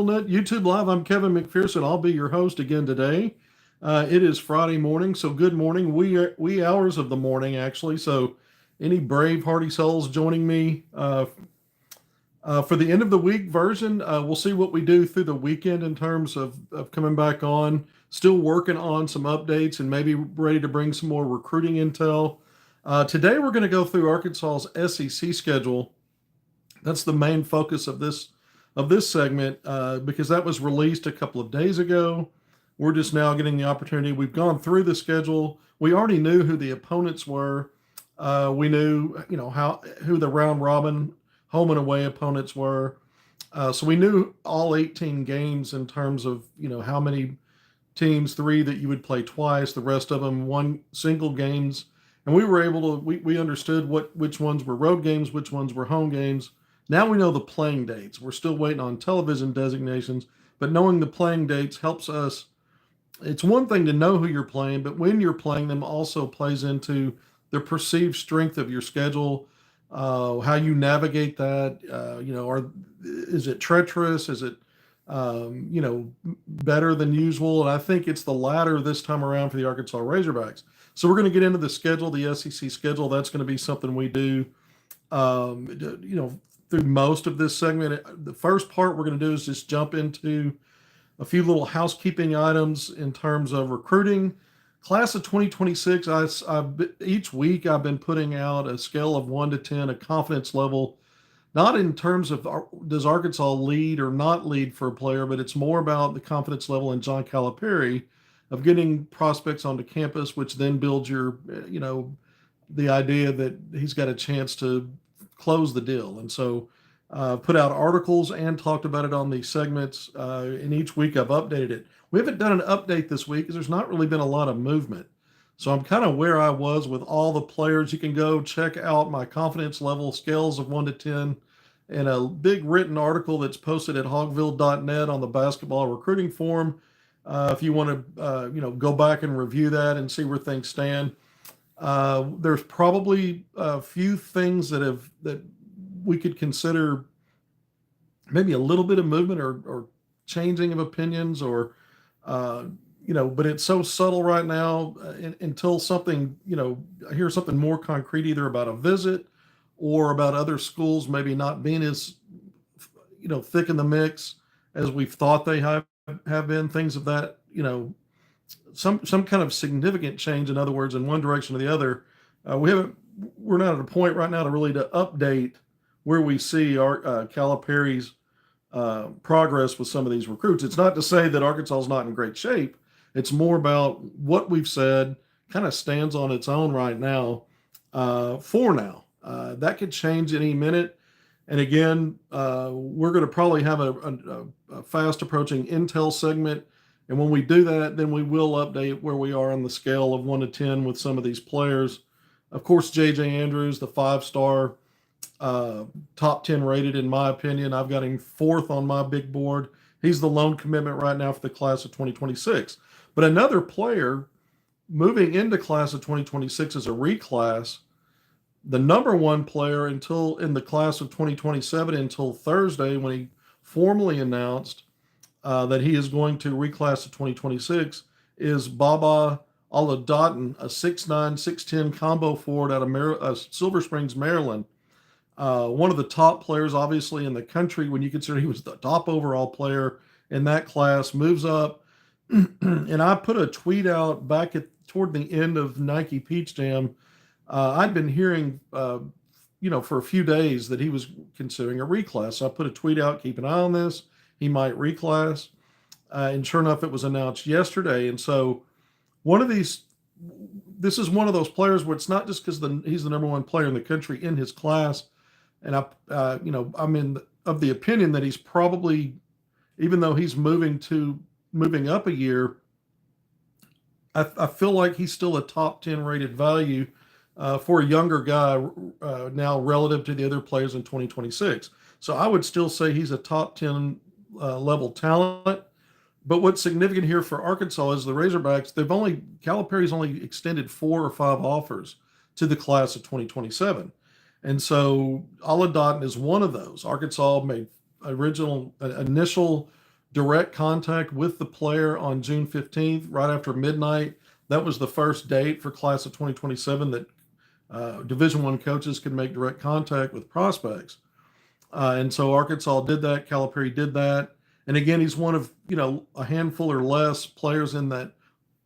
HogvilleNET YouTube Live. I'm Kevin McPherson. I'll be your host again today. It is Friday morning, so good morning. Wee hours of the morning, actually. So, any brave, hearty souls joining me for the end of the week version? We'll see what we do through the weekend in terms of coming back on. Still working on some updates and maybe ready to bring some more recruiting intel. Today, we're going to go through Arkansas's SEC schedule. That's the main focus of this segment because that was released a couple of days ago. We're just now getting the opportunity. We've gone through the schedule. We already knew who the opponents were. We knew, who the round robin home and away opponents were. So we knew all 18 games in terms of, how many teams, 3 that you would play twice, the rest of them one single games. And we were able to, we understood which ones were road games, which ones were home games. Now we know the playing dates. We're still waiting on television designations, but knowing the playing dates helps us. It's one thing to know who you're playing, but when you're playing them also plays into the perceived strength of your schedule, how you navigate that. Is it treacherous? Is it, better than usual? And I think it's the latter this time around for the Arkansas Razorbacks. So we're going to get into the schedule, the SEC schedule. That's going to be something we do, through most of this segment. The first part we're going to do is just jump into a few little housekeeping items in terms of recruiting. Class of 2026, each week I've been putting out a scale of 1 to 10, a confidence level, not in terms of does Arkansas lead or not lead for a player, but it's more about the confidence level in John Calipari of getting prospects onto campus, which then builds your, the idea that he's got a chance to close the deal. And so put out articles and talked about it on these segments. And each week I've updated it. We haven't done an update this week because there's not really been a lot of movement. So I'm kind of where I was with all the players. You can go check out my confidence level scales of 1 to 10 in a big written article that's posted at HogvilleNET on the basketball recruiting forum. If you want to, go back and review that and see where things stand. There's probably a few things that we could consider maybe a little bit of movement or changing of opinions but it's so subtle right now until something, I hear something more concrete either about a visit or about other schools maybe not being as, thick in the mix as we've thought they have been, things of that, some kind of significant change, in other words, in one direction or the other. We're not at a point right now to update where we see our Calipari's progress with some of these recruits. It's not to say that Arkansas is not in great shape. It's more about what we've said kind of stands on its own right now for now. That could change any minute. And again, we're going to probably have a fast approaching intel segment. And when we do that, then we will update where we are on the scale of 1 to 10 with some of these players. Of course, J.J. Andrews, the 5-star, top 10 rated, in my opinion. I've got him 4th on my big board. He's the lone commitment right now for the class of 2026. But another player moving into class of 2026 as a reclass, the number 1 player until in the class of 2027 until Thursday when he formally announced that he is going to reclass to 2026 is Baba Aladdin, a 6'9", 6'10" combo forward out of Silver Springs, Maryland. One of the top players, obviously, in the country when you consider he was the top overall player in that class, moves up. And I put a tweet out back toward the end of Nike Peach Jam. I'd been hearing, for a few days that he was considering a reclass. So I put a tweet out, keep an eye on this. He might reclass. And sure enough, it was announced yesterday. And so this is one of those players where it's not just because he's the number 1 player in the country in his class. And I'm of the opinion that he's probably, even though he's moving up a year, I feel like he's still a top 10 rated value for a younger guy now relative to the other players in 2026. So I would still say he's a top 10 level talent. But what's significant here for Arkansas is the Razorbacks, Calipari's only extended 4 or 5 offers to the class of 2027. And so Aladdin is one of those. Arkansas made initial direct contact with the player on June 15th, right after midnight. That was the first date for class of 2027 that Division I coaches could make direct contact with prospects. And so Arkansas did that. Calipari did that. And again, he's one of, a handful or less players in that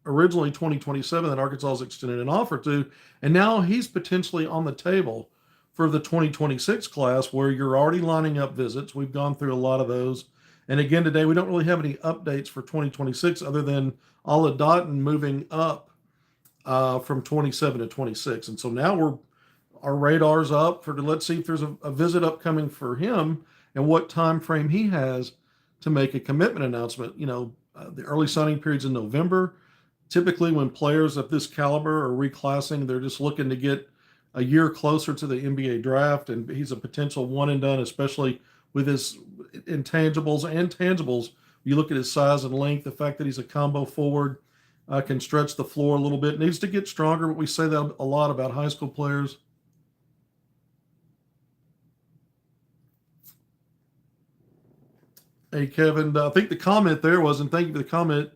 originally 2027 that Arkansas has extended an offer to. And now he's potentially on the table for the 2026 class, where you're already lining up visits. We've gone through a lot of those. And again, today we don't really have any updates for 2026 other than Ala Dotton moving up from 27 to 26. And so now our radar's up for, let's see if there's a visit upcoming for him and what time frame he has to make a commitment announcement. The early signing period's in November. Typically, when players of this caliber are reclassing, they're just looking to get a year closer to the NBA draft, and he's a potential one and done, especially with his intangibles and tangibles. You look at his size and length, the fact that he's a combo forward, can stretch the floor a little bit, needs to get stronger, but we say that a lot about high school players. Hey, Kevin, I think the comment there was, and thank you for the comment,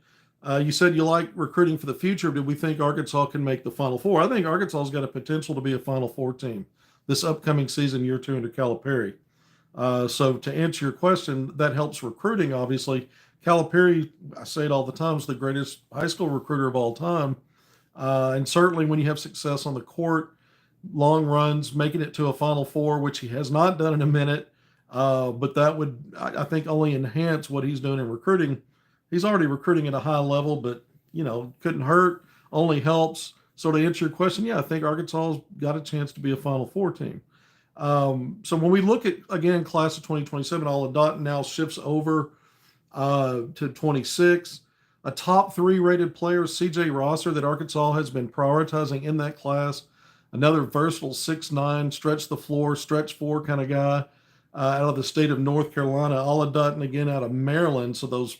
you said you like recruiting for the future. Did we think Arkansas can make the Final Four? I think Arkansas's got a potential to be a Final Four team this upcoming season, year 2 under Calipari. So to answer your question, that helps recruiting, obviously. Calipari, I say it all the time, is the greatest high school recruiter of all time. And certainly when you have success on the court, long runs, making it to a Final Four, which he has not done in a minute, but that would, I think, only enhance what he's doing in recruiting. He's already recruiting at a high level, but, couldn't hurt, only helps. So to answer your question, yeah, I think Arkansas's got a chance to be a Final Four team. So when we look at, again, class of 2027, Ala Dotton now shifts over to 26. A top 3 rated player, CJ Rosser, that Arkansas has been prioritizing in that class. Another versatile 6'9", stretch the floor, stretch 4 kind of guy out of the state of North Carolina. Ala Dotton, again, out of Maryland. So those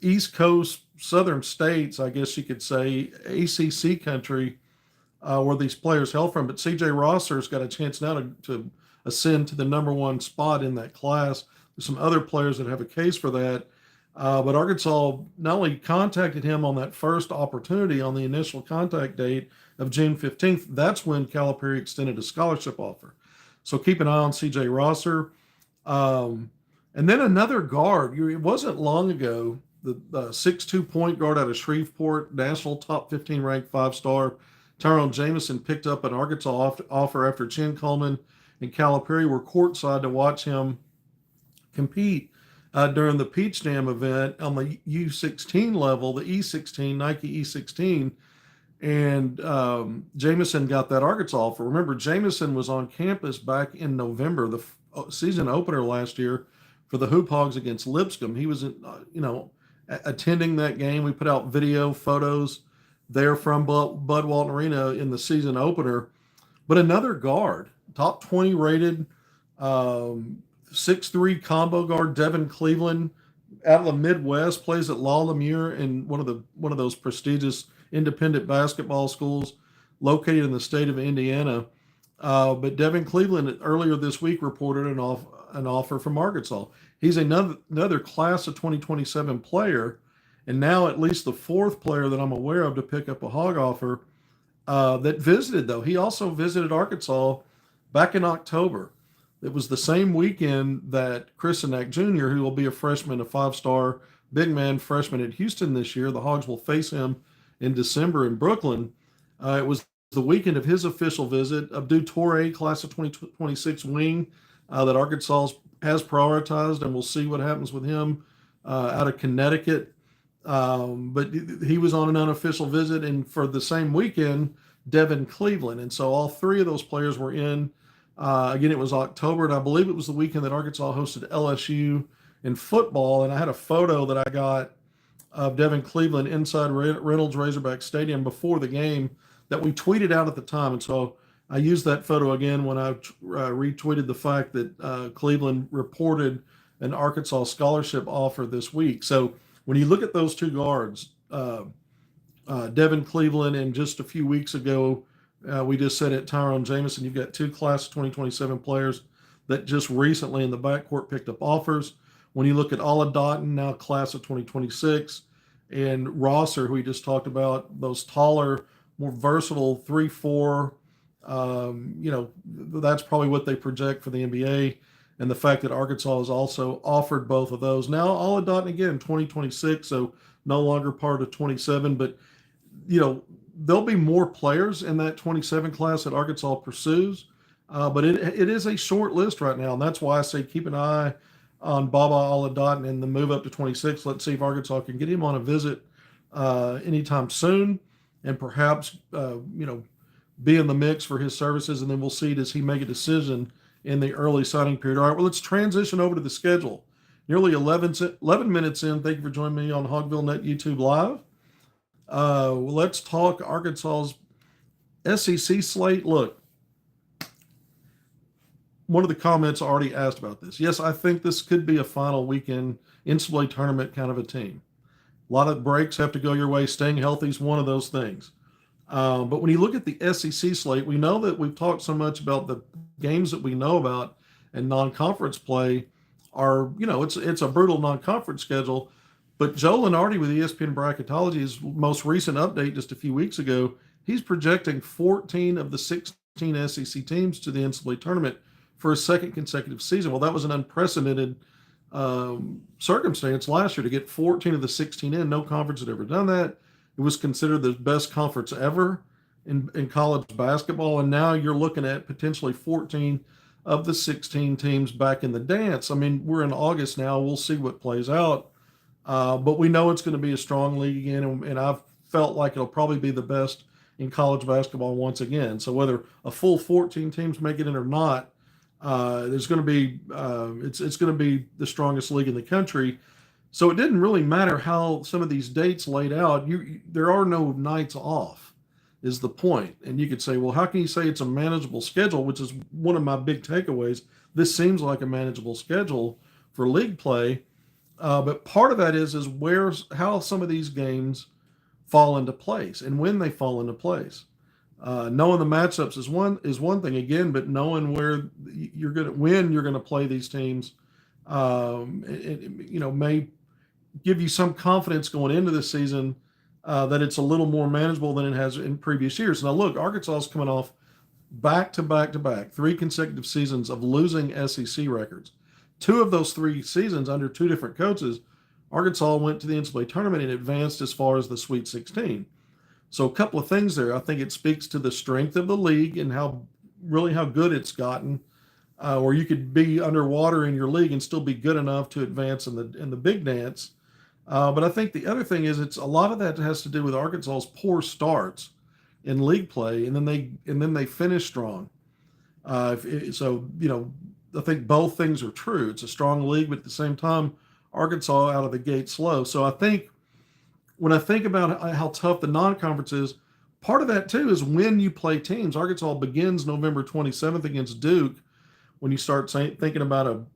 East Coast, southern states, I guess you could say, ACC country, where these players hail from. But CJ Rosser's got a chance now to ascend to the number 1 spot in that class. There's some other players that have a case for that. But Arkansas not only contacted him on that first opportunity on the initial contact date of June 15th, that's when Calipari extended a scholarship offer. So keep an eye on CJ Rosser. And then another guard. It wasn't long ago, the 6'2" point guard out of Shreveport, national top 15 ranked 5-star, Tyrone Jamison, picked up an Arkansas offer after Chin Coleman and Calipari were courtside to watch him compete during the Peach Jam event on the U16 level, the E16, Nike E16. And Jamison got that Arkansas offer. Remember, Jamison was on campus back in November, the season opener last year for the Hoop Hogs against Lipscomb. He was, attending that game. We put out video, photos there from Bud Walton Arena in the season opener. But another guard, top 20 rated, 6'3" combo guard, Devin Cleveland, out of the Midwest, plays at La Lumiere in one of those prestigious independent basketball schools located in the state of Indiana. But Devin Cleveland earlier this week reported an offer from Arkansas. He's another class of 2027 player, and now at least the 4th player that I'm aware of to pick up a Hog offer that visited, though. He also visited Arkansas back in October. It was the same weekend that Chris Christenak Jr., who will be a freshman, a 5-star big man freshman at Houston this year, the Hogs will face him in December in Brooklyn. It was the weekend of his official visit. Abdou Toure, class of 2026 wing, that Arkansas has prioritized, and we'll see what happens with him out of Connecticut. But he was on an unofficial visit, and for the same weekend, Devin Cleveland. And so all 3 of those players were in. Again, it was October, and I believe it was the weekend that Arkansas hosted LSU in football. And I had a photo that I got of Devin Cleveland inside Reynolds Razorback Stadium before the game that we tweeted out at the time. And so I used that photo again when I retweeted the fact that Cleveland reported an Arkansas scholarship offer this week. So when you look at those 2 guards, Devin Cleveland, and just a few weeks ago, we just said it, Tyrone Jamison, you've got 2 class of 2027 players that just recently in the backcourt picked up offers. When you look at Ola Doughton, now class of 2026, and Rosser, who we just talked about, those taller, more versatile 3-4, that's probably what they project for the NBA. And the fact that Arkansas has also offered both of those. Now, Ola Doughton again, 2026, so no longer part of 27, but there'll be more players in that 27 class that Arkansas pursues, but it is a short list right now, and that's why I say keep an eye on Baba Ola Doughton and the move up to 26. Let's see if Arkansas can get him on a visit anytime soon, and perhaps be in the mix for his services, and then we'll see, does he make a decision in the early signing period. All right, well, let's transition over to the schedule. Nearly 11 minutes in. Thank you for joining me on HogvilleNET YouTube Live. Let's talk Arkansas's SEC slate. Look, one of the comments already asked about this. Yes, I think this could be a final weekend NCAA tournament kind of a team. A lot of breaks have to go your way. Staying healthy is one of those things. But when you look at the SEC slate, we know that we've talked so much about the games that we know about, and non-conference play are, it's a brutal non-conference schedule. But Joe Lenardi with ESPN Bracketology, his most recent update just a few weeks ago, he's projecting 14 of the 16 SEC teams to the NCAA tournament for a second consecutive season. Well, that was an unprecedented circumstance last year to get 14 of the 16 in. No conference had ever done that. It was considered the best conference ever in college basketball, and now you're looking at potentially 14 of the 16 teams back in the dance. I mean, we're in August now. We'll see what plays out, but we know it's going to be a strong league again, and I've felt like it'll probably be the best in college basketball once again. So whether a full 14 teams make it in or not, there's going to be it's going to be the strongest league in the country. So it didn't really matter how some of these dates laid out. There are no nights off, is the point. And you could say, well, how can you say it's a manageable schedule, which is one of my big takeaways. This seems like a manageable schedule for league play. But part of that is how some of these games fall into place and when they fall into place. Knowing the matchups is one thing again, but knowing when you're going to play these teams, may give you some confidence going into the season that it's a little more manageable than it has in previous years. Now, look, Arkansas is coming off back to back 3 consecutive seasons of losing SEC records. 2 of those 3 seasons under 2 different coaches, Arkansas went to the NCAA tournament and advanced as far as the Sweet 16. So a couple of things there. I think it speaks to the strength of the league and how good it's gotten, where you could be underwater in your league and still be good enough to advance in the big dance. But I think the other thing is a lot of that has to do with Arkansas's poor starts in league play, and then they finish strong. I think both things are true. It's a strong league, but at the same time, Arkansas out of the gate slow. So I think when I think about how tough the non-conference is, part of that too is when you play teams. Arkansas begins November 27th against Duke. When you start thinking about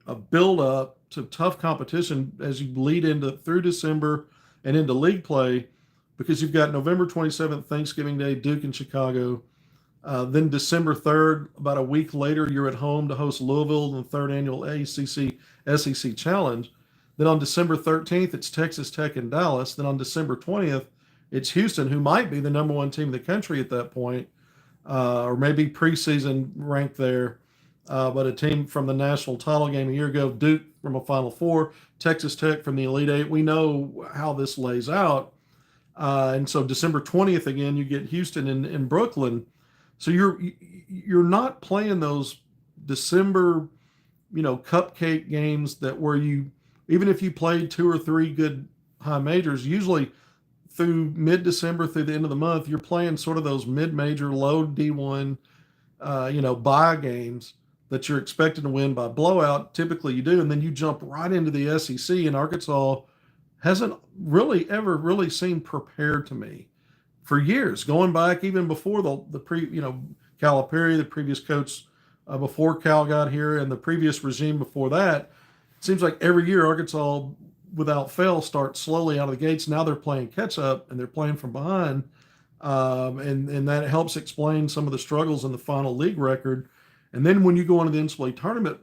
a build-up to tough competition as you lead through December and into league play, because you've got November 27th, Thanksgiving Day, Duke in Chicago. Then December 3rd, about a week later, you're at home to host Louisville in the 3rd annual ACC SEC Challenge. Then on December 13th, it's Texas Tech in Dallas. Then on December 20th, it's Houston, who might be the number 1 team in the country at that point, or maybe preseason ranked there. But a team from the national title game a year ago, Duke from a Final Four, Texas Tech from the Elite Eight. We know how this lays out. And so December 20th, again, you get Houston in Brooklyn. So you're not playing those December, cupcake games where even if you played 2 or 3 good high majors, usually through mid-December through the end of the month, you're playing sort of those mid-major, low D1, bye games that you're expected to win by blowout. Typically you do, and then you jump right into the SEC, and Arkansas hasn't really ever seemed prepared to me for years, going back even before Calipari, the previous coach before Cal got here, and the previous regime before that. It seems like every year Arkansas, without fail, starts slowly out of the gates. Now they're playing catch up and they're playing from behind, and that helps explain some of the struggles in the final league record. And then when you go into the NCAA tournament,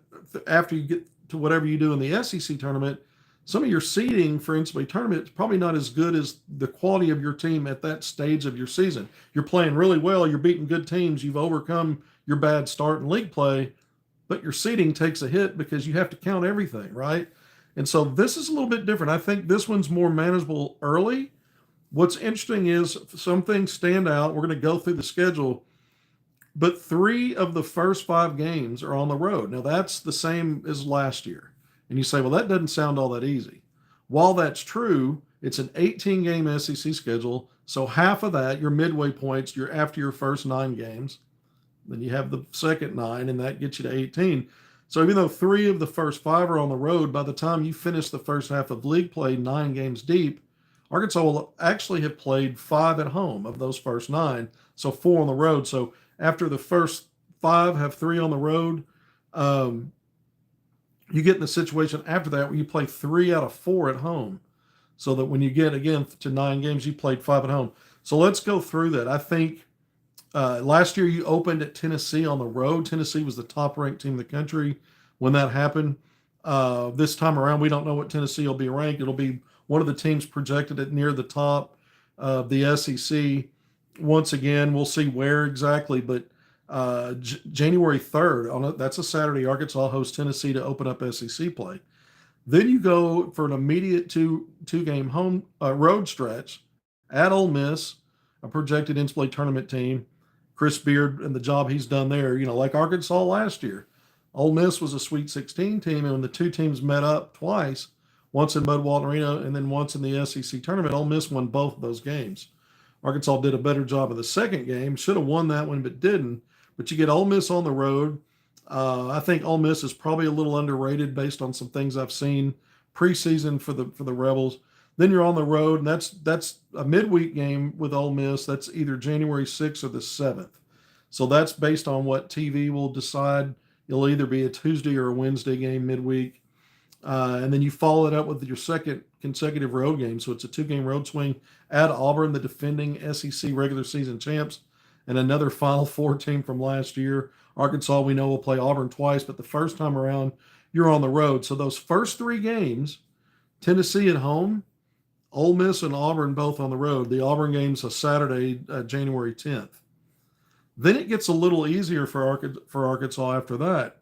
after you get to whatever you do in the SEC tournament, some of your seeding for NCAA tournament is probably not as good as the quality of your team at that stage of your season. You're playing really well. You're beating good teams. You've overcome your bad start in league play, but your seeding takes a hit because you have to count everything, right? And so this is a little bit different. I think this one's more manageable early. What's interesting is some things stand out. We're going to go through the schedule, but 3 of the first 5 games are on the road. Now, that's the same as last year. And you say, well, that doesn't sound all that easy. While that's true, it's an 18-game SEC schedule. So half of that, your midway points, you're after your first 9 games. Then you have the second 9, and that gets you to 18. So even though 3 of the first 5 are on the road, by the time you finish the first half of league play 9 games deep, Arkansas will actually have played 5 at home of those first 9, so 4 on the road. So after the first 5 have 3 on the road, you get in the situation after that where you play 3 out of 4 at home, so that when you get again to 9 games, you played 5 at home. So let's go through that. I think last year you opened at Tennessee on the road. Tennessee was the top-ranked team in the country when that happened. This time around, we don't know what Tennessee will be ranked. It'll be one of the teams projected at near the top of the SEC. Once again, we'll see where exactly, but January 3rd, that's a Saturday, Arkansas hosts Tennessee to open up SEC play. Then you go for an immediate two-game home road stretch at Ole Miss, a projected NCAA tournament team. Chris Beard and the job he's done there, like Arkansas last year. Ole Miss was a Sweet 16 team, and when the two teams met up twice, once in Bud Walton Arena and then once in the SEC tournament, Ole Miss won both of those games. Arkansas did a better job of the second game, should have won that one, but didn't. But you get Ole Miss on the road. I think Ole Miss is probably a little underrated based on some things I've seen preseason for the Rebels. Then you're on the road, and that's a midweek game with Ole Miss. That's either January 6th or the 7th. So that's based on what TV will decide. It'll either be a Tuesday or a Wednesday game midweek. And then you follow it up with your second consecutive road game. So it's a 2-game road swing at Auburn, the defending SEC regular season champs, and another Final Four team from last year. Arkansas, we know, will play Auburn twice, but the first time around, you're on the road. So those first 3 games, Tennessee at home, Ole Miss and Auburn both on the road. The Auburn game's a Saturday, January 10th. Then it gets a little easier for Arkansas after that.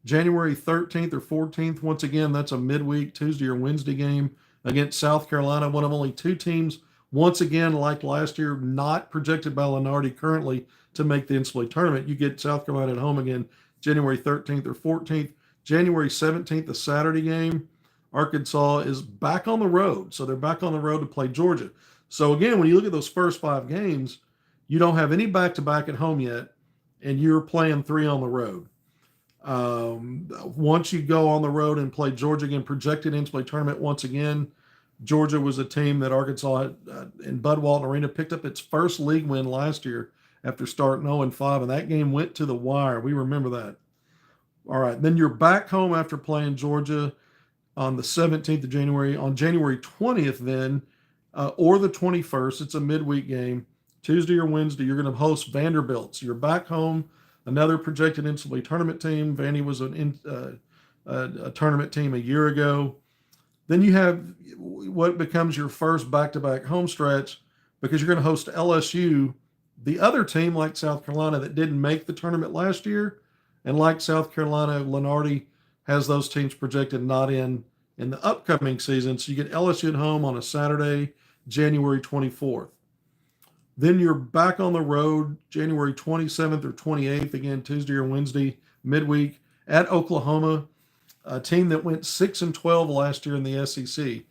January 13th or 14th, once again, that's a midweek Tuesday or Wednesday game against South Carolina, one of only 2 teams, once again, like last year, not projected by Lunardi currently to make the NCAA tournament. You get South Carolina at home again, January 13th or 14th. January 17th, a Saturday game, Arkansas is back on the road. So they're back on the road to play Georgia. So again, when you look at those first 5 games, you don't have any back-to-back at home yet, and you're playing 3 on the road. Once you go on the road and play Georgia again, projected NCAA tournament once again, Georgia was a team that Arkansas in Bud Walton Arena picked up its first league win last year after starting 0-5, and that game went to the wire. We remember that. All right, then you're back home after playing Georgia on the 17th of January. On January 20th then, or the 21st, it's a midweek game, Tuesday or Wednesday, you're going to host Vanderbilt. So you're back home, another projected NCAA tournament team. Vandy was a tournament team a year ago. Then you have what becomes your first back-to-back home stretch because you're going to host LSU, the other team like South Carolina that didn't make the tournament last year. And like South Carolina, Lunardi has those teams projected not in the upcoming season. So you get LSU at home on a Saturday, January 24th. Then you're back on the road January 27th or 28th, again, Tuesday or Wednesday, midweek at Oklahoma, a team that went 6-12 last year in the SEC.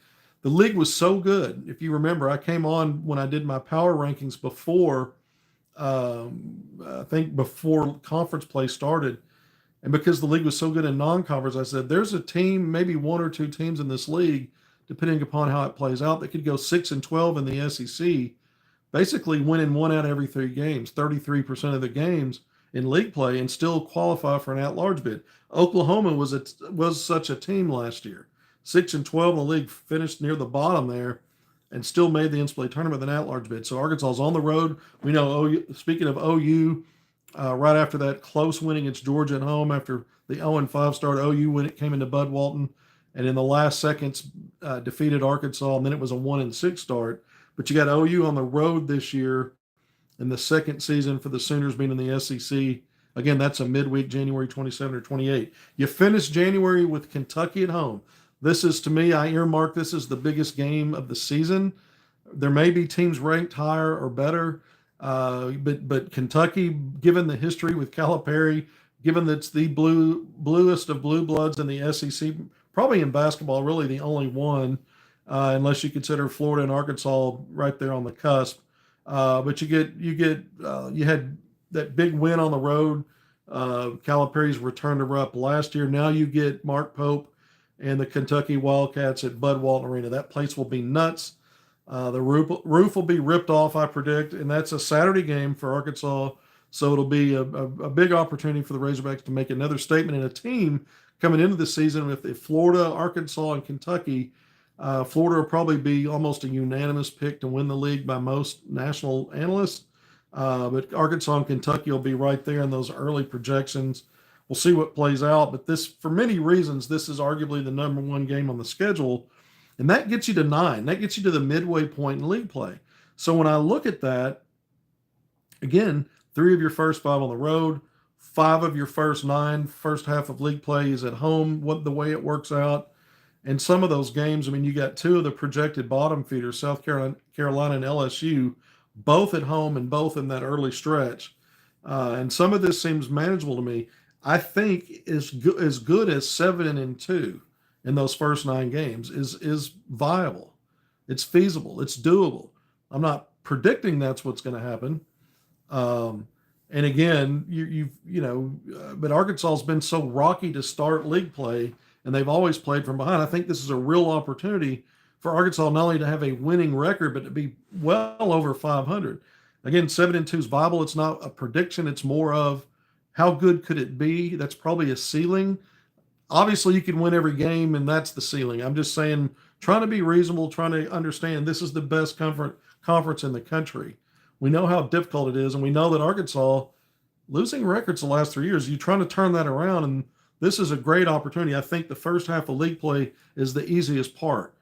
The league was so good. If you remember, I came on when I did my power rankings before, I think before conference play started. And because the league was so good in non-conference, I said, there's a team, maybe 1 or 2 teams in this league, depending upon how it plays out, that could go 6-12 in the SEC, basically winning 1 out of every 3 games, 33% of the games in league play, and still qualify for an at-large bid. Oklahoma was such a team last year. 6-12 in the league, finished near the bottom there, and still made the NCAA tournament with an at-large bid. So Arkansas is on the road. We know, speaking of OU, Right after that, close win against Georgia at home after the 0-5 start. OU when it came into Bud Walton, and in the last seconds defeated Arkansas, and then it was a 1-6 start. But you got OU on the road this year in the second season for the Sooners being in the SEC. Again, that's a midweek, January 27 or 28. You finish January with Kentucky at home. This is, to me, I earmark this as the biggest game of the season. There may be teams ranked higher or better, but Kentucky, given the history with Calipari, given that it's the bluest of blue bloods in the SEC, probably in basketball, really the only one, unless you consider Florida and Arkansas right there on the cusp. But you had that big win on the road. Calipari's return to Rupp last year. Now you get Mark Pope and the Kentucky Wildcats at Bud Walton Arena. That place will be nuts. The roof will be ripped off, I predict, and that's a Saturday game for Arkansas. So it'll be a big opportunity for the Razorbacks to make another statement in a team coming into the season. If Florida, Arkansas, and Kentucky, Florida will probably be almost a unanimous pick to win the league by most national analysts. But Arkansas and Kentucky will be right there in those early projections. We'll see what plays out. But this, for many reasons, this is arguably the number one game on the schedule. And that gets you to 9. That gets you to the midway point in league play. So when I look at that, again, 3 of your first 5 on the road, 5 of your first 9 first half of league play is at home, the way it works out. And some of those games, I mean, you got 2 of the projected bottom feeders, South Carolina and LSU, both at home and both in that early stretch. And some of this seems manageable to me. I think as good as 7-2 in those first 9 games is viable. It's feasible. It's doable. I'm not predicting that's what's going to happen. And again, but Arkansas's been so rocky to start league play, and they've always played from behind. I think this is a real opportunity for Arkansas not only to have a winning record, but to be well over 500. Again, 7-2 is viable. It's not a prediction. It's more of how good could it be? That's probably a ceiling. Obviously, you can win every game, and that's the ceiling. I'm just saying, trying to be reasonable, trying to understand this is the best conference in the country. We know how difficult it is, and we know that Arkansas, losing records the last 3 years, you're trying to turn that around, and this is a great opportunity. I think the first half of league play is the easiest part.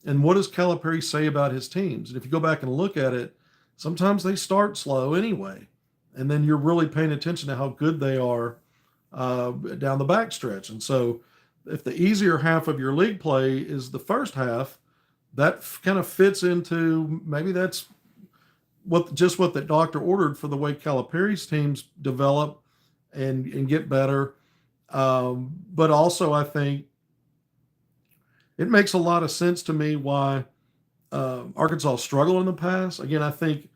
And what does Calipari say about his teams? And if you go back and look at it, sometimes they start slow anyway, and then you're really paying attention to how good they are down the backstretch. And so if the easier half of your league play is the first half, that kind of fits into maybe that's what the doctor ordered for the way Calipari's teams develop and get better. But also I think it makes a lot of sense to me why Arkansas struggled in the past. Again, I think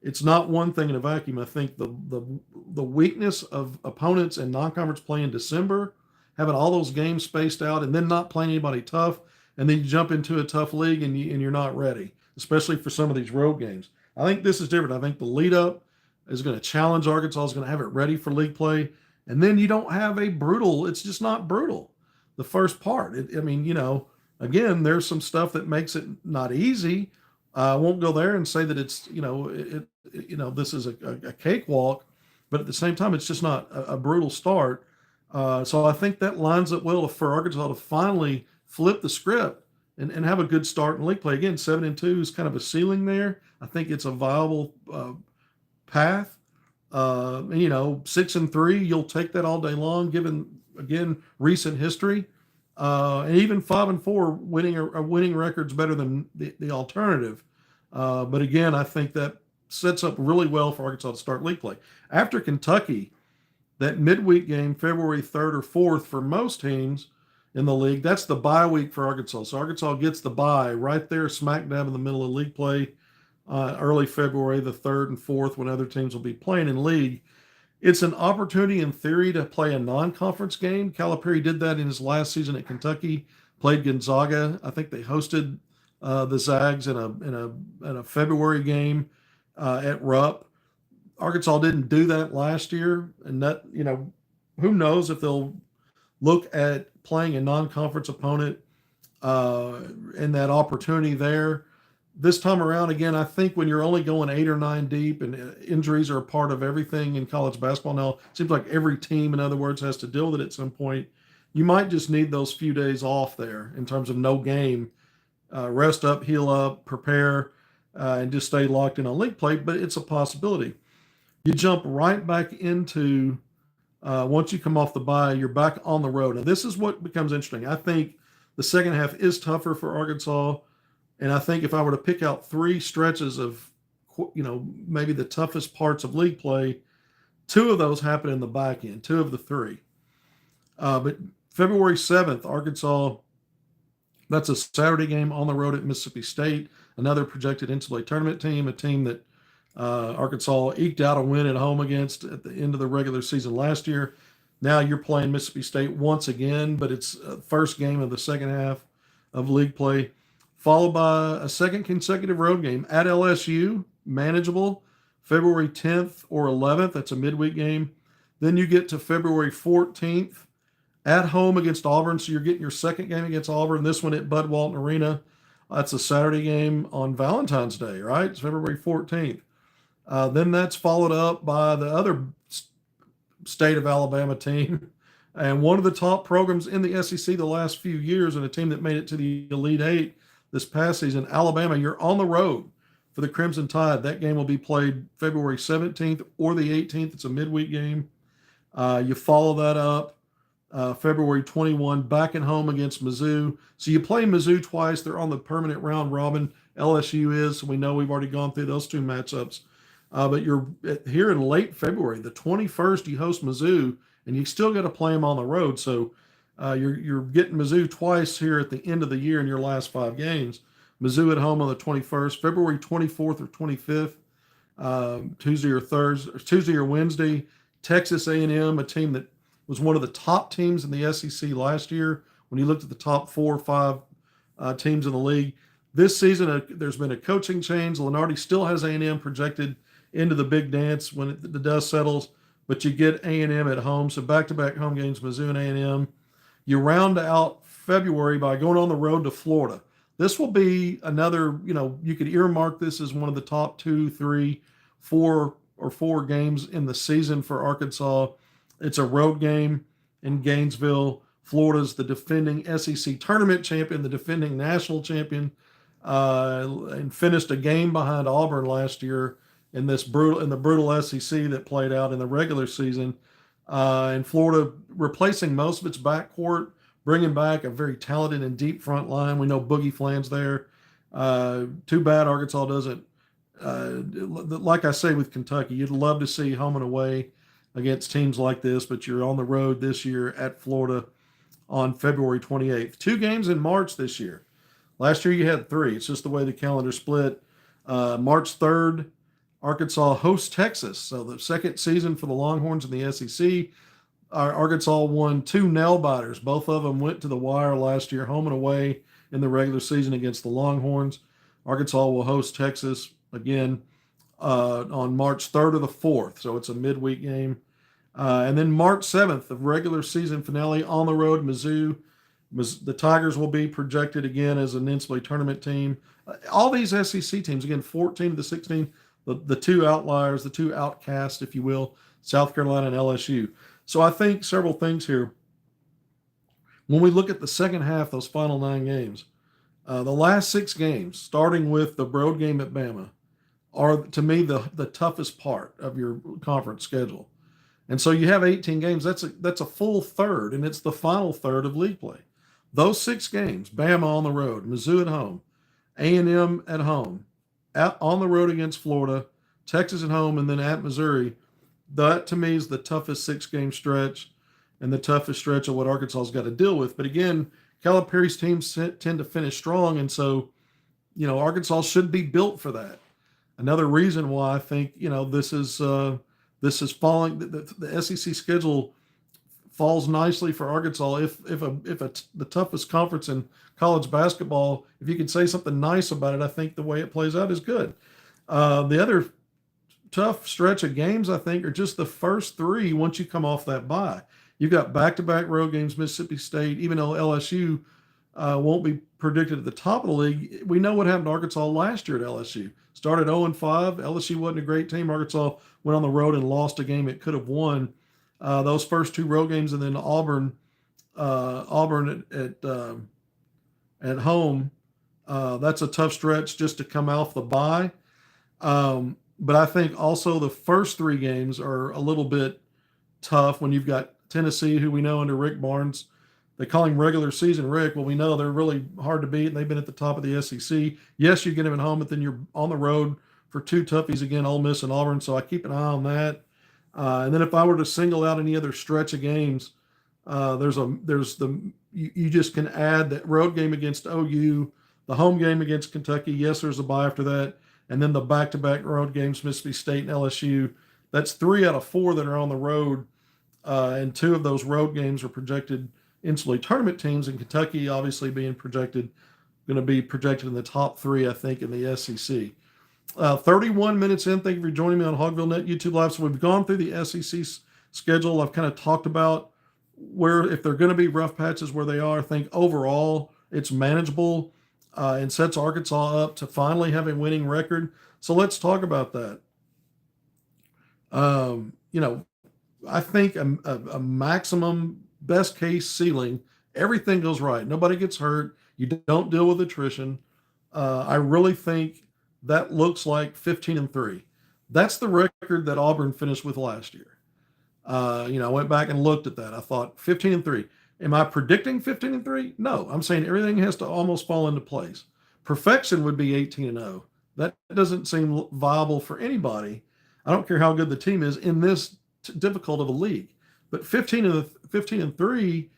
it's not one thing in a vacuum. I think the weakness of opponents in non-conference play in December, having all those games spaced out and then not playing anybody tough, and then you jump into a tough league and you're not ready, especially for some of these road games. I think this is different. I think the lead up is going to challenge Arkansas, is going to have it ready for league play. And then you don't have it's just not brutal. The first part, again, there's some stuff that makes it not easy. I won't go there and say that it's, this is a cakewalk, but at the same time, it's just not a brutal start. So I think that lines up well for Arkansas to finally flip the script and have a good start in league play. Again, 7-2 is kind of a ceiling there. I think it's a viable path. 6-3, you'll take that all day long, given again recent history, and even 5-4 winning records better than the alternative. But again, I think that sets up really well for Arkansas to start league play. After Kentucky, that midweek game, February 3rd or 4th for most teams in the league, that's the bye week for Arkansas. So Arkansas gets the bye right there, smack dab in the middle of league play, early February, the 3rd and 4th, when other teams will be playing in league. It's an opportunity in theory to play a non-conference game. Calipari did that in his last season at Kentucky, played Gonzaga. I think they hosted the Zags in a February game at Rupp. Arkansas didn't do that last year, and that, who knows if they'll look at playing a non-conference opponent and that opportunity there. This time around, again, I think when you're only going 8 or 9 deep and injuries are a part of everything in college basketball now, it seems like every team, in other words, has to deal with it at some point. You might just need those few days off there in terms of no game. Rest up, heal up, prepare, and just stay locked in on league play, but it's a possibility. You jump right back into, once you come off the bye, you're back on the road. Now, this is what becomes interesting. I think the second half is tougher for Arkansas. And I think if I were to pick out 3 stretches of, maybe the toughest parts of league play, 2 of those happen in the back end, 2 of the 3. But February 7th, Arkansas, that's a Saturday game on the road at Mississippi State, another projected NCAA tournament team, a team that Arkansas eked out a win at home against at the end of the regular season last year. Now you're playing Mississippi State once again, but it's first game of the second half of league play, followed by a second consecutive road game at LSU, manageable, February 10th or 11th. That's a midweek game. Then you get to February 14th at home against Auburn. So you're getting your second game against Auburn, this one at Bud Walton Arena. That's a Saturday game on Valentine's Day, right? It's February 14th. Then that's followed up by the other state of Alabama team and one of the top programs in the SEC the last few years, and a team that made it to the Elite Eight this past season, Alabama. You're on the road for the Crimson Tide. That game will be played February 17th or the 18th. It's a midweek game. You follow that up February 21, back at home against Mizzou. So you play Mizzou twice. They're on the permanent round robin. LSU is. So we know we've already gone through those 2 matchups. But you're here in late February, the 21st, you host Mizzou, and you still got to play them on the road. So you're getting Mizzou twice here at the end of the year in your last 5 games. Mizzou at home on the 21st, February 24th or 25th, Tuesday or Wednesday. Texas A&M, a team that was one of the top teams in the SEC last year. When you looked at the top 4 or 5 teams in the league, this season there's been a coaching change. Lenardi still has A&M projected into the big dance when the dust settles, but you get A&M at home. So back-to-back home games, Mizzou and A&M. You round out February by going on the road to Florida. This will be another, you could earmark this as one of the top 2, 3, 4 games in the season for Arkansas. It's a road game in Gainesville. Florida's the defending SEC tournament champion, the defending national champion, and finished a game behind Auburn last year in the brutal SEC that played out in the regular season. And Florida replacing most of its backcourt, bringing back a very talented and deep front line. We know Boogie Flan's there. Too bad Arkansas doesn't. Like I say with Kentucky, you'd love to see home and away against teams like this, but you're on the road this year at Florida on February 28th. 2 games in March this year. Last year you had 3. It's just the way the calendar split. March 3rd, Arkansas hosts Texas. So the second season for the Longhorns in the SEC. Arkansas won 2 nail biters. Both of them went to the wire last year, home and away in the regular season against the Longhorns. Arkansas will host Texas again on March 3rd or the 4th. So it's a midweek game. And then March 7th, the regular season finale on the road, Mizzou. The Tigers will be projected again as an NCAA tournament team. All these SEC teams, again, 14 of the 16, the 2 outliers, the 2 outcasts, if you will, South Carolina and LSU. So I think several things here. When we look at the second half, those final 9 games, the last 6 games, starting with the road game at Bama, are, to me, the toughest part of your conference schedule. And so you have 18 games. That's a full third, and it's the final third of league play. Those 6 games, Bama on the road, Mizzou at home, A&M at home, on the road against Florida, Texas at home, and then at Missouri, that to me is the toughest 6-game stretch and the toughest stretch of what Arkansas's got to deal with. But again, Calipari's teams tend to finish strong, and so, Arkansas should be built for that. Another reason why I think, this is falling, the SEC schedule falls nicely for Arkansas. If the toughest conference in college basketball, if you can say something nice about it, I think the way it plays out is good. The other tough stretch of games, I think, are just the first 3 once you come off that bye. You've got back-to-back road games, Mississippi State, even though LSU won't be predicted at the top of the league. We know what happened to Arkansas last year at LSU. Started 0-5. LSU wasn't a great team. Arkansas went on the road and lost a game it could have won. Those first two road games, and then Auburn at home. That's a tough stretch just to come off the bye. But I think also the first three games are a little bit tough when you've got Tennessee, who we know under Rick Barnes. They call him regular season Rick. Well, we know they're really hard to beat, and they've been at the top of the SEC. Yes, you get them at home, but then you're on the road for two toughies again, Ole Miss and Auburn. So I keep an eye on that. And then if I were to single out any other stretch of games, you just can add that road game against OU, the home game against Kentucky. Yes, there's a bye after that, and then the back-to-back road games, Mississippi State and LSU. That's 3 out of 4 that are on the road, and 2 of those road games are projected NCAA tournament teams, and Kentucky obviously going to be projected in the top 3, I think, in the SEC. 31 minutes in. Thank you for joining me on HogvilleNET YouTube Live. So we've gone through the SEC schedule. I've kind of talked about where, if they're going to be rough patches, where they are. I think overall it's manageable and sets Arkansas up to finally have a winning record. So let's talk about that. I think a maximum best case ceiling, everything goes right. Nobody gets hurt. You don't deal with attrition. I really think that looks like 15-3. That's the record that Auburn finished with last year. I went back and looked at that. I thought 15-3. Am I predicting 15-3? No, I'm saying everything has to almost fall into place. Perfection would be 18-0. That doesn't seem viable for anybody. I don't care how good the team is in this difficult of a league. But 15-3,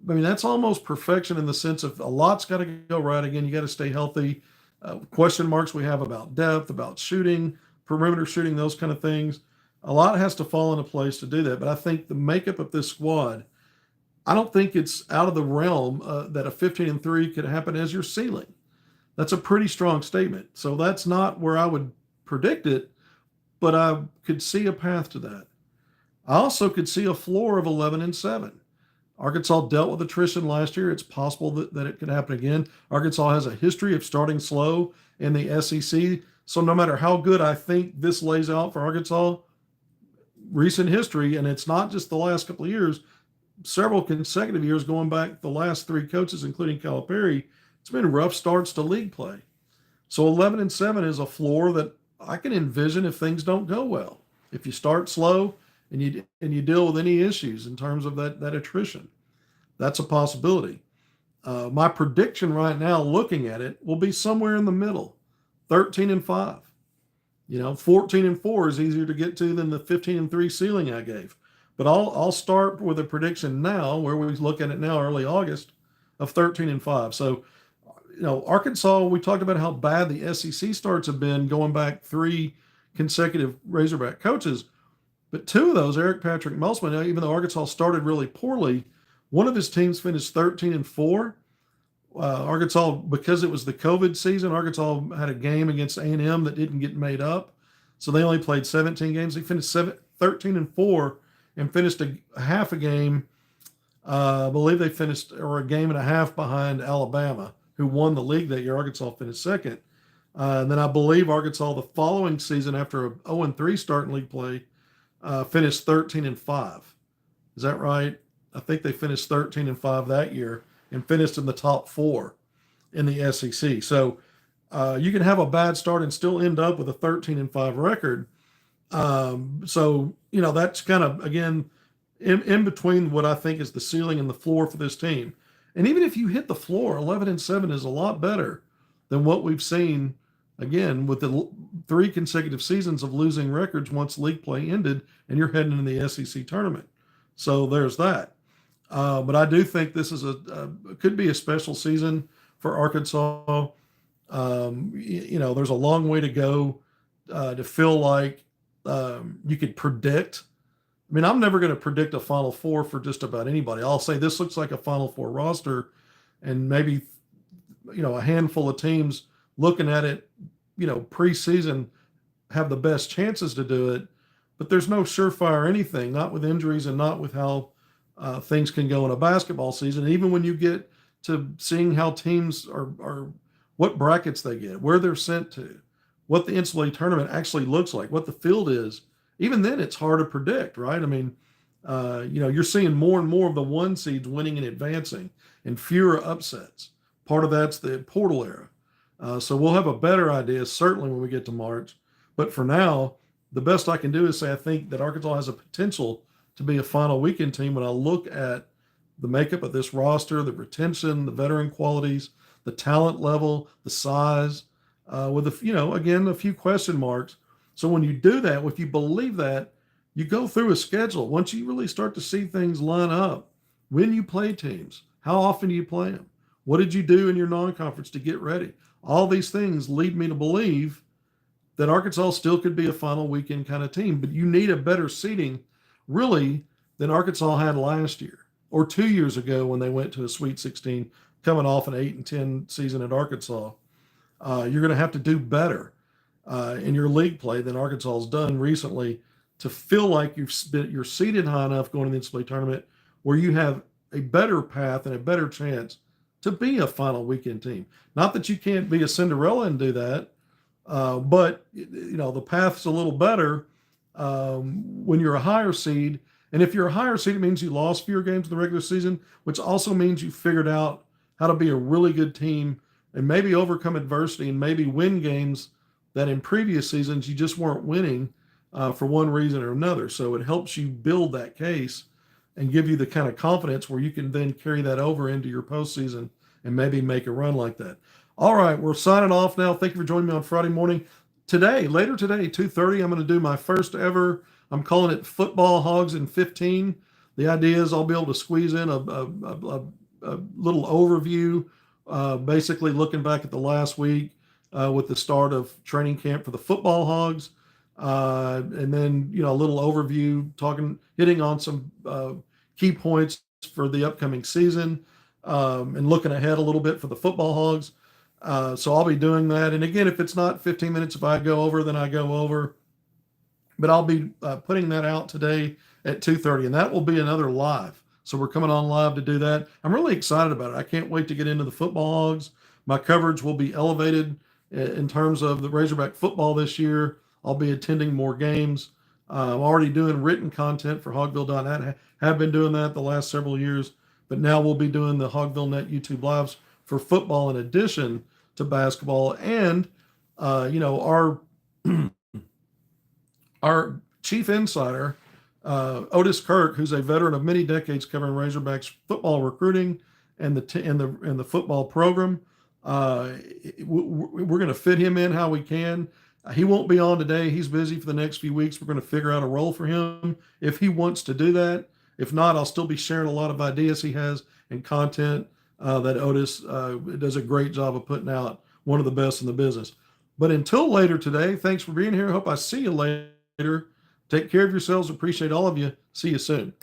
I mean, that's almost perfection in the sense of a lot's got to go right. Again, you got to stay healthy. Question marks we have about depth, about shooting, perimeter shooting, those kind of things. A lot has to fall into place to do that. But I think the makeup of this squad, I don't think it's out of the realm that a 15-3 could happen as your ceiling. That's a pretty strong statement. So that's not where I would predict it, but I could see a path to that. I also could see a floor of 11-7. Arkansas dealt with attrition last year. It's possible that it could happen again. Arkansas has a history of starting slow in the SEC. So no matter how good I think this lays out for Arkansas, recent history, and it's not just the last couple of years, several consecutive years going back the last 3 coaches, including Calipari, it's been rough starts to league play. So 11-7 is a floor that I can envision if things don't go well. If you start slow and you deal with any issues in terms of that attrition, that's a possibility. My prediction right now, looking at it, will be somewhere in the middle, 13-5. 14-4 is easier to get to than the 15-3 ceiling I gave. But I'll start with a prediction now, where we look at it now, early August, of 13-5. So, Arkansas, we talked about how bad the SEC starts have been going back 3 consecutive Razorback coaches. But 2 of those, Eric Patrick Musselman, even though Arkansas started really poorly, one of his teams finished 13-4. Arkansas, because it was the COVID season, Arkansas had a game against A&M that didn't get made up. So they only played 17 games. They finished 13-4 and finished a half a game. I believe they finished, or a game and a half behind Alabama, who won the league that year. Arkansas finished second. And then I believe Arkansas the following season, after a 0-3 start in league play, finished 13-5. Is that right? I think they finished 13-5 that year and finished in the top 4 in the SEC. So you can have a bad start and still end up with a 13-5 record. That's kind of, again, in between what I think is the ceiling and the floor for this team. And even if you hit the floor, 11-7 is a lot better than what we've seen, again, with the 3 consecutive seasons of losing records once league play ended and you're heading into the SEC tournament. So there's that. But I do think this is could be a special season for Arkansas. There's a long way to go to feel like you could predict. I mean, I'm never going to predict a Final Four for just about anybody. I'll say this looks like a Final Four roster, and maybe a handful of teams looking at it, preseason have the best chances to do it. But there's no surefire anything, not with injuries and not with how things can go in a basketball season. And even when you get to seeing how teams are what brackets they get, where they're sent to, what the NCAA tournament actually looks like, what the field is, even then it's hard to predict, right? I mean, you're seeing more and more of the one seeds winning and advancing and fewer upsets. Part of that's the portal era. So we'll have a better idea certainly when we get to March. But for now, the best I can do is say I think that Arkansas has a potential to be a final weekend team when I look at the makeup of this roster, the retention, the veteran qualities, the talent level, the size, with a few question marks. So when you do that, if you believe that, you go through a schedule. Once you really start to see things line up, when you play teams, how often do you play them? What did you do in your non-conference to get ready? All these things lead me to believe that Arkansas still could be a final weekend kind of team, but you need a better seeding really than Arkansas had last year or 2 years ago when they went to a Sweet 16 coming off an 8-10 season at Arkansas. You're going to have to do better in your league play than Arkansas has done recently to feel like you're seated high enough going to the NCAA tournament where you have a better path and a better chance to be a final weekend team. Not that you can't be a Cinderella and do that, but the path's a little better when you're a higher seed. And if you're a higher seed, it means you lost fewer games in the regular season, which also means you figured out how to be a really good team and maybe overcome adversity and maybe win games that in previous seasons you just weren't winning for one reason or another. So it helps you build that case and give you the kind of confidence where you can then carry that over into your postseason and maybe make a run like that. All right, we're signing off now. Thank you for joining me on Friday morning. Later today, 2:30, I'm going to do my first ever, I'm calling it Football Hogs in 15. The idea is I'll be able to squeeze in a little overview, basically looking back at the last week with the start of training camp for the football Hogs. And then, a little overview, hitting on some key points for the upcoming season and looking ahead a little bit for the football Hogs. So I'll be doing that. And again, if it's not 15 minutes, if I go over, then I go over. But I'll be putting that out today at 2:30, and that will be another live. So we're coming on live to do that. I'm really excited about it. I can't wait to get into the football Hogs. My coverage will be elevated in terms of the Razorback football this year. I'll be attending more games. I'm already doing written content for HogvilleNET. Have been doing that the last several years, but now we'll be doing the HogvilleNET YouTube lives for football in addition to basketball. And our chief insider, Otis Kirk, who's a veteran of many decades covering Razorbacks football recruiting and the football program, we're going to fit him in how we can. He won't be on today. He's busy for the next few weeks. We're going to figure out a role for him if he wants to do that. If not, I'll still be sharing a lot of ideas he has and content that Otis does a great job of putting out, one of the best in the business. But until later today, thanks for being here. Hope I see you later. Take care of yourselves. Appreciate all of you. See you soon.